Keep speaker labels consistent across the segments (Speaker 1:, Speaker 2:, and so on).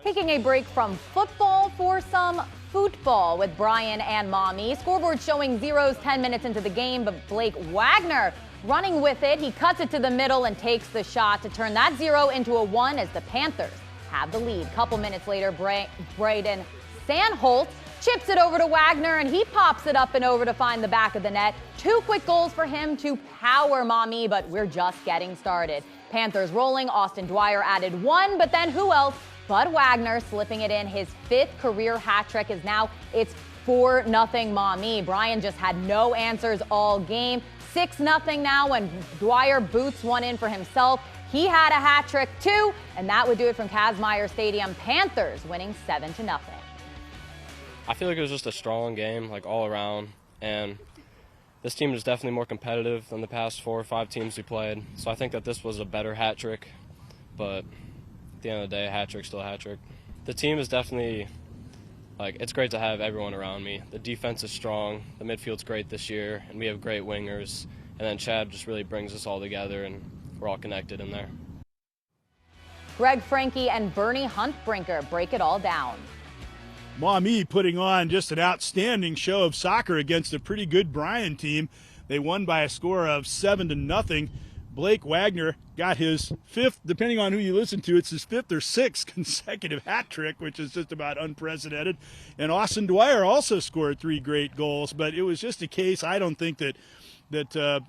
Speaker 1: Taking a break from football for some football with Bryan and Maumee. Scoreboard showing zeros 10 minutes into the game, but Blake Wagner running with it. He cuts it to the middle and takes the shot to turn that 0 into a 1 as the Panthers have the lead. Couple minutes later, Braden Sandholt chips it over to Wagner, and he pops it up and over to find the back of the net. 2 quick goals for him to power Maumee, but we're just getting started. Panthers rolling. Austin Dwyer added 1, but then who else? Bud Wagner slipping it in. His 5th career hat trick is now it's 4-0 Maumee. Bryan just had no answers all game. 6-0 now, and Dwyer boots one in for himself. He had a hat trick too, and that would do it from Kazmaier Stadium. Panthers winning 7-0.
Speaker 2: I feel like it was just a strong game, like all around, and this team is definitely more competitive than the past 4 or 5 teams we played. So I think that this was a better hat trick, but at the end of the day, a hat trick's still a hat trick. The team is definitely, it's great to have everyone around me. The defense is strong, the midfield's great this year, and we have great wingers. And then Chad just really brings us all together, and we're all connected in there.
Speaker 1: Greg Franke and Bernie Huntbrinker break it all down.
Speaker 3: Maumee putting on just an outstanding show of soccer against a pretty good Bryan team. They won by a score of 7-0. Blake Wagner got his 5th, depending on who you listen to, it's his 5th or 6th consecutive hat trick, which is just about unprecedented. And Austin Dwyer also scored 3 great goals, but it was just a case, I don't think that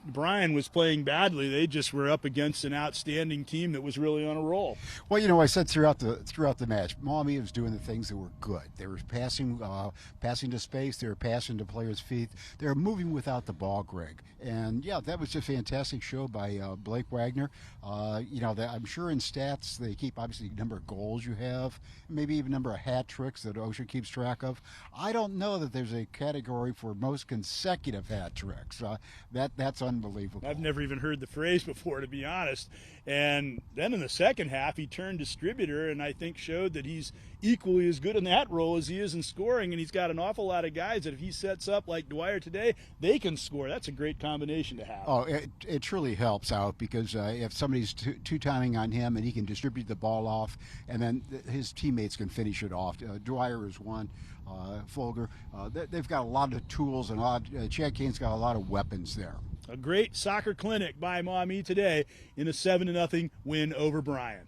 Speaker 3: Bryan was playing badly. They just were up against an outstanding team that was really on a roll.
Speaker 4: Well, you know, I said throughout the match, Maumee was doing the things that were good. They were passing to space. They were passing to players' feet. They were moving without the ball, Greg. And yeah, that was a fantastic show by Blake Wagner. I'm sure in stats they keep obviously the number of goals you have, maybe even number of hat tricks that OSHA keeps track of. I don't know that there's a category for most consecutive hat tricks. That's unbelievable.
Speaker 3: I've never even heard the phrase before, to be honest. And then in the second half, he turned distributor and I think showed that he's equally as good in that role as he is in scoring. And he's got an awful lot of guys that if he sets up like Dwyer today, they can score. That's a great combination to have.
Speaker 4: Oh, it truly helps out because if somebody's two-timing on him and he can distribute the ball off, and then his teammates can finish it off. Dwyer is one. Folger. They've got a lot of tools, and Chad Kane's got a lot of weapons there.
Speaker 3: A great soccer clinic by Maumee today in a 7-0 win over Bryan.